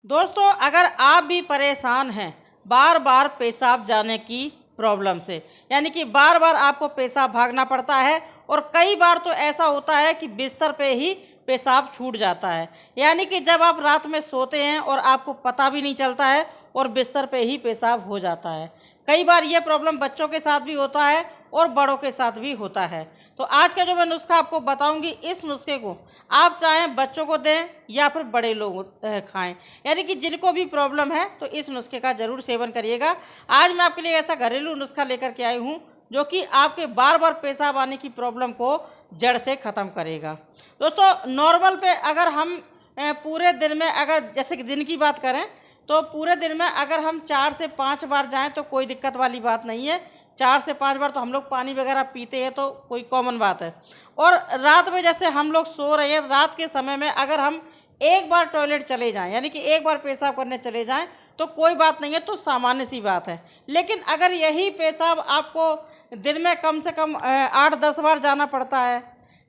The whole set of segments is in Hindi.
दोस्तों, अगर आप भी परेशान हैं बार बार पेशाब जाने की प्रॉब्लम से, यानी कि बार बार आपको पेशाब भागना पड़ता है और कई बार तो ऐसा होता है कि बिस्तर पे ही पेशाब छूट जाता है, यानी कि जब आप रात में सोते हैं और आपको पता भी नहीं चलता है और बिस्तर पे ही पेशाब हो जाता है। कई बार ये प्रॉब्लम बच्चों के साथ भी होता है और बड़ों के साथ भी होता है। तो आज का जो मैं नुस्खा आपको बताऊंगी, इस नुस्खे को आप चाहें बच्चों को दें या फिर बड़े लोग खाएं, यानी कि जिनको भी प्रॉब्लम है तो इस नुस्खे का जरूर सेवन करिएगा। आज मैं आपके लिए ऐसा घरेलू नुस्खा लेकर के आई हूँ जो कि आपके बार बार पेशाब आने की प्रॉब्लम को जड़ से ख़त्म करेगा। दोस्तों, नॉर्मल पे अगर हम पूरे दिन में, अगर जैसे कि दिन की बात करें तो पूरे दिन में अगर हम 4 से 5 बार जाएं तो कोई दिक्कत वाली बात नहीं है। 4 से 5 बार तो हम लोग पानी वगैरह पीते हैं तो कोई कॉमन बात है। और रात में जैसे हम लोग सो रहे हैं, रात के समय में अगर हम एक बार टॉयलेट चले जाएं, यानी कि एक बार पेशाब करने चले जाएं तो कोई बात नहीं है, तो सामान्य सी बात है। लेकिन अगर यही पेशाब आपको दिन में कम से कम 8-10 बार जाना पड़ता है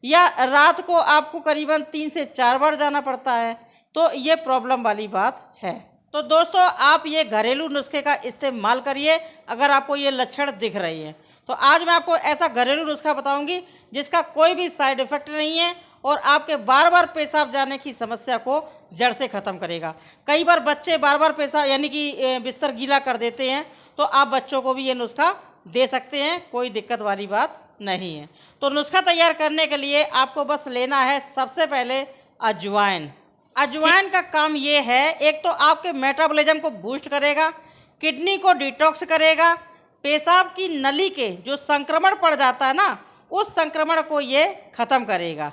या रात को आपको करीबन 3 से 4 बार जाना पड़ता है तो ये प्रॉब्लम वाली बात है। तो दोस्तों, आप ये घरेलू नुस्खे का इस्तेमाल करिए अगर आपको ये लक्षण दिख रही है। तो आज मैं आपको ऐसा घरेलू नुस्खा बताऊंगी जिसका कोई भी साइड इफेक्ट नहीं है और आपके बार बार पेशाब जाने की समस्या को जड़ से ख़त्म करेगा। कई बार बच्चे बार बार पेशाब यानी कि बिस्तर गीला कर देते हैं, तो आप बच्चों को भी ये नुस्खा दे सकते हैं, कोई दिक्कत वाली बात नहीं है। तो नुस्खा तैयार करने के लिए आपको बस लेना है सबसे पहले अजवाइन। अजवाइन का काम ये है, एक तो आपके मेटाबॉलिज्म को बूस्ट करेगा, किडनी को डिटॉक्स करेगा, पेशाब की नली के जो संक्रमण पड़ जाता है ना, उस संक्रमण को ये ख़त्म करेगा।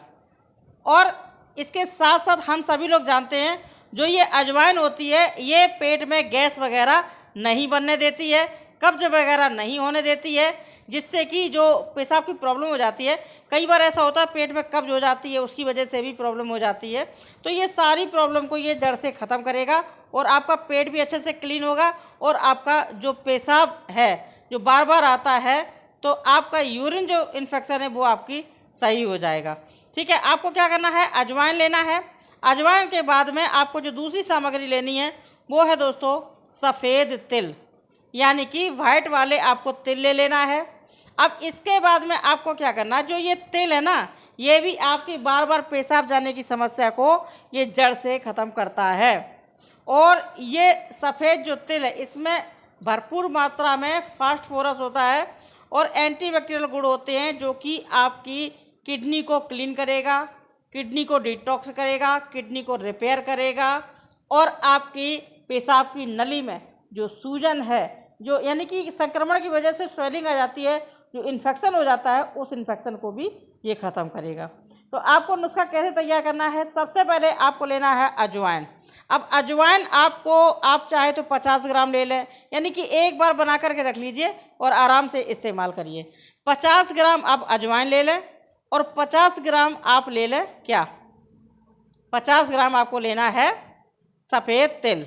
और इसके साथ साथ हम सभी लोग जानते हैं जो ये अजवाइन होती है ये पेट में गैस वगैरह नहीं बनने देती है, कब्ज वगैरह नहीं होने देती है, जिससे कि जो पेशाब की प्रॉब्लम हो जाती है, कई बार ऐसा होता है पेट में कब्ज हो जाती है, उसकी वजह से भी प्रॉब्लम हो जाती है। तो ये सारी प्रॉब्लम को ये जड़ से ख़त्म करेगा और आपका पेट भी अच्छे से क्लीन होगा और आपका जो पेशाब है जो बार बार आता है तो आपका यूरिन जो इन्फेक्शन है वो आपकी सही हो जाएगा। ठीक है, आपको क्या करना है, अजवाइन लेना है। अजवाइन के बाद में आपको जो दूसरी सामग्री लेनी है वो है दोस्तों सफ़ेद तिल, यानी कि वाइट वाले आपको तिल ले लेना है। अब इसके बाद में आपको क्या करना है, जो ये तिल है ना, ये भी आपकी बार बार पेशाब जाने की समस्या को ये जड़ से ख़त्म करता है। और ये सफ़ेद जो तिल है इसमें भरपूर मात्रा में फास्फोरस होता है और एंटीबैक्टीरियल गुण होते हैं जो कि आपकी किडनी को क्लीन करेगा, किडनी को डिटॉक्स करेगा, किडनी को रिपेयर करेगा और आपकी पेशाब की नली में जो सूजन है, जो यानी कि संक्रमण की वजह से स्वेलिंग आ जाती है, जो इन्फेक्शन हो जाता है, उस इन्फेक्शन को भी ये ख़त्म करेगा। तो आपको नुस्खा कैसे तैयार करना है, सबसे पहले आपको लेना है अजवाइन। अब अजवाइन आपको, आप चाहे तो 50 ग्राम ले लें, यानी कि एक बार बना करके रख लीजिए और आराम से इस्तेमाल करिए। 50 ग्राम आप अजवाइन ले लें और 50 ग्राम आप ले लें क्या, 50 ग्राम आपको लेना है सफ़ेद तिल।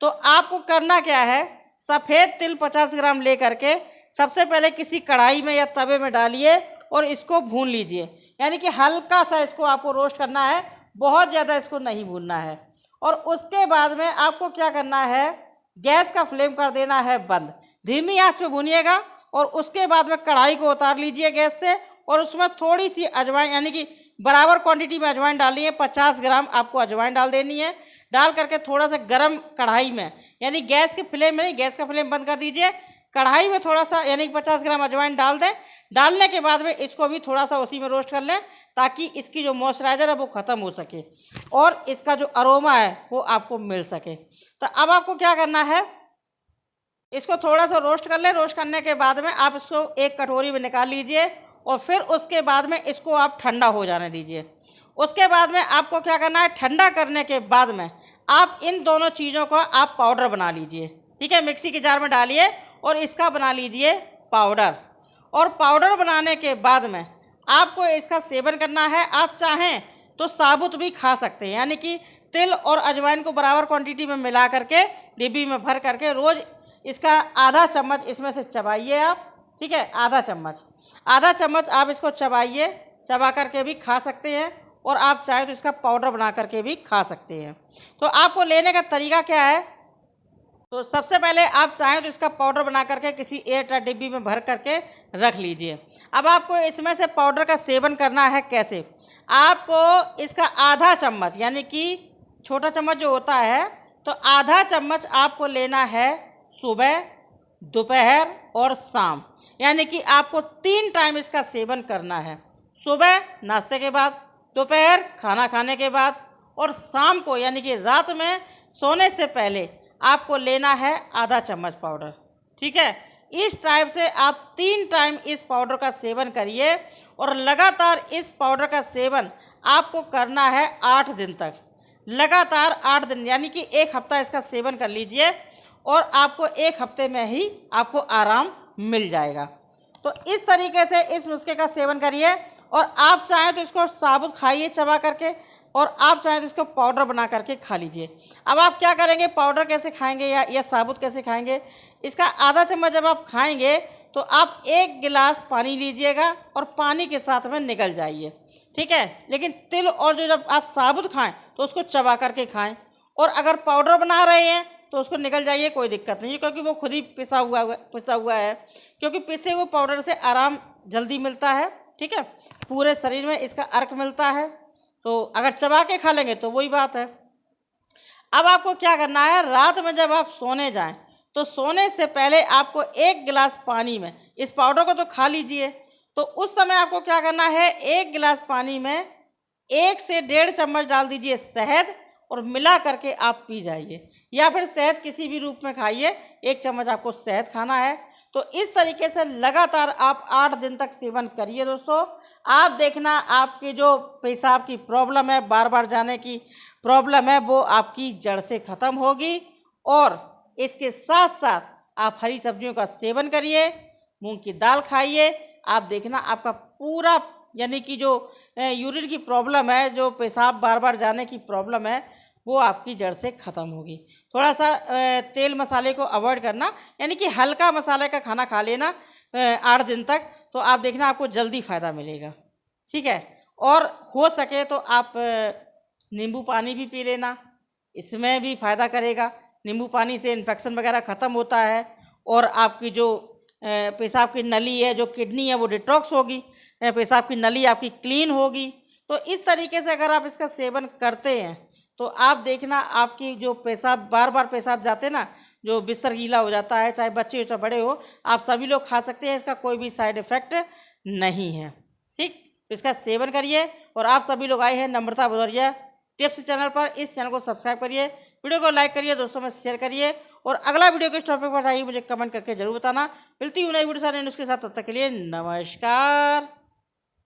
तो आपको करना क्या है, सफ़ेद तिल 50 ग्राम ले करके सबसे पहले किसी कढ़ाई में या तवे में डालिए और इसको भून लीजिए, यानी कि हल्का सा इसको आपको रोस्ट करना है, बहुत ज़्यादा इसको नहीं भूनना है। और उसके बाद में आपको क्या करना है, गैस का फ्लेम कर देना है बंद, धीमी आंच पे भूनिएगा। और उसके बाद में कढ़ाई को उतार लीजिए गैस से और उसमें थोड़ी सी अजवाइन, यानी कि बराबर क्वांटिटी में अजवाइन डालनी है, 50 ग्राम आपको अजवाइन डाल देनी है। डाल करके थोड़ा सा गरम कढ़ाई में, यानी गैस के फ्लेम में नहीं, गैस का फ्लेम बंद कर दीजिए, कढ़ाई में थोड़ा सा यानी 50 ग्राम अजवाइन डाल दें। डालने के बाद में इसको भी थोड़ा सा उसी में रोस्ट कर लें ताकि इसकी जो मॉइस्चराइजर है वो ख़त्म हो सके और इसका जो अरोमा है वो आपको मिल सके। तो अब आपको क्या करना है, इसको थोड़ा सा रोस्ट कर लें। रोस्ट करने के बाद में आप इसको एक कटोरी में निकाल लीजिए और फिर उसके बाद में इसको आप ठंडा हो जाने दीजिए। उसके बाद में आपको क्या करना है, ठंडा करने के बाद में आप इन दोनों चीज़ों का आप पाउडर बना लीजिए। ठीक है, मिक्सी के जार में डालिए और इसका बना लीजिए पाउडर। और पाउडर बनाने के बाद में आपको इसका सेवन करना है। आप चाहें तो साबुत भी खा सकते हैं, यानी कि तिल और अजवाइन को बराबर क्वांटिटी में मिला करके डिब्बी में भर करके रोज़ इसका आधा चम्मच इसमें से चबाइए आप। ठीक है, आधा चम्मच आप इसको चबाइए, चबा करके भी खा सकते हैं। और आप चाहें तो इसका पाउडर बना करके भी खा सकते हैं। तो आपको लेने का तरीका क्या है, तो सबसे पहले आप चाहें तो इसका पाउडर बना करके किसी एयरटाइट डिब्बी में भर करके रख लीजिए। अब आपको इसमें से पाउडर का सेवन करना है कैसे, आपको इसका आधा चम्मच, यानी कि छोटा चम्मच जो होता है, तो आधा चम्मच आपको लेना है सुबह, दोपहर और शाम। यानी कि आपको 3 टाइम इसका सेवन करना है, सुबह नाश्ते के बाद, दोपहर खाना खाने के बाद और शाम को यानी कि रात में सोने से पहले आपको लेना है आधा चम्मच पाउडर। ठीक है, इस टाइप से आप 3 टाइम इस पाउडर का सेवन करिए और लगातार इस पाउडर का सेवन आपको करना है 8 दिन तक, लगातार 8 दिन, यानी कि 1 हफ्ता इसका सेवन कर लीजिए और आपको 1 हफ्ते में ही आपको आराम मिल जाएगा। तो इस तरीके से इस नुस्खे का सेवन करिए और आप चाहें तो इसको साबुत खाइए चबा करके, और आप चाहें तो इसको पाउडर बना करके खा लीजिए। अब आप क्या करेंगे, पाउडर कैसे खाएंगे या साबुत कैसे खाएंगे, इसका आधा चम्मच जब आप खाएंगे तो आप 1 गिलास पानी लीजिएगा और पानी के साथ में निकल जाइए। ठीक है, लेकिन तिल और जो जब आप साबुत खाएं तो उसको चबा करके खाएं, और अगर पाउडर बना रहे हैं तो उसको निकल जाइए, कोई दिक्कत नहीं है, क्योंकि वो खुद ही पिसा हुआ है, क्योंकि पिसे हुए पाउडर से आराम जल्दी मिलता है। ठीक है, पूरे शरीर में इसका अर्क मिलता है, तो अगर चबा के खा लेंगे तो वही बात है। अब आपको क्या करना है, रात में जब आप सोने जाएं तो सोने से पहले आपको 1 गिलास पानी में, इस पाउडर को तो खा लीजिए, तो उस समय आपको क्या करना है, 1 गिलास पानी में 1 से 1.5 चम्मच डाल दीजिए शहद और मिला करके आप पी जाइए, या फिर शहद किसी भी रूप में खाइए, 1 चम्मच आपको शहद खाना है। तो इस तरीके से लगातार आप 8 दिन तक सेवन करिए दोस्तों। आप देखना आपकी जो पेशाब की प्रॉब्लम है, बार बार जाने की प्रॉब्लम है, वो आपकी जड़ से ख़त्म होगी। और इसके साथ साथ आप हरी सब्जियों का सेवन करिए, मूंग की दाल खाइए, आप देखना आपका पूरा, यानी कि जो यूरिन की प्रॉब्लम है, जो पेशाब बार बार जाने की प्रॉब्लम है, वो आपकी जड़ से ख़त्म होगी। थोड़ा सा तेल मसाले को अवॉइड करना, यानी कि हल्का मसाले का खाना खा लेना 8 दिन तक, तो आप देखना आपको जल्दी फ़ायदा मिलेगा। ठीक है, और हो सके तो आप नींबू पानी भी पी लेना, इसमें भी फ़ायदा करेगा। नींबू पानी से इन्फेक्शन वगैरह ख़त्म होता है और आपकी जो पेशाब की नली है, जो किडनी है, वो डिटॉक्स होगी, पेशाब की नली आपकी क्लीन होगी। तो इस तरीके से अगर आप इसका सेवन करते हैं तो आप देखना आपकी जो पेशाब, बार बार पेशाब जाते ना, जो बिस्तर गीला हो जाता है, चाहे बच्चे हो चाहे बड़े हो, आप सभी लोग खा सकते हैं, इसका कोई भी साइड इफ़ेक्ट नहीं है। ठीक, तो इसका सेवन करिए। और आप सभी लोग आए हैं नम्रता भदौरिया टिप्स चैनल पर, इस चैनल को सब्सक्राइब करिए, वीडियो को लाइक करिए, दोस्तों में शेयर करिए, और अगला वीडियो किस टॉपिक पर आइए मुझे कमेंट करके जरूर बताना। मिलती हूँ नई वीडियो सारे न्यूज़ के साथ, तब तक के लिए नमस्कार।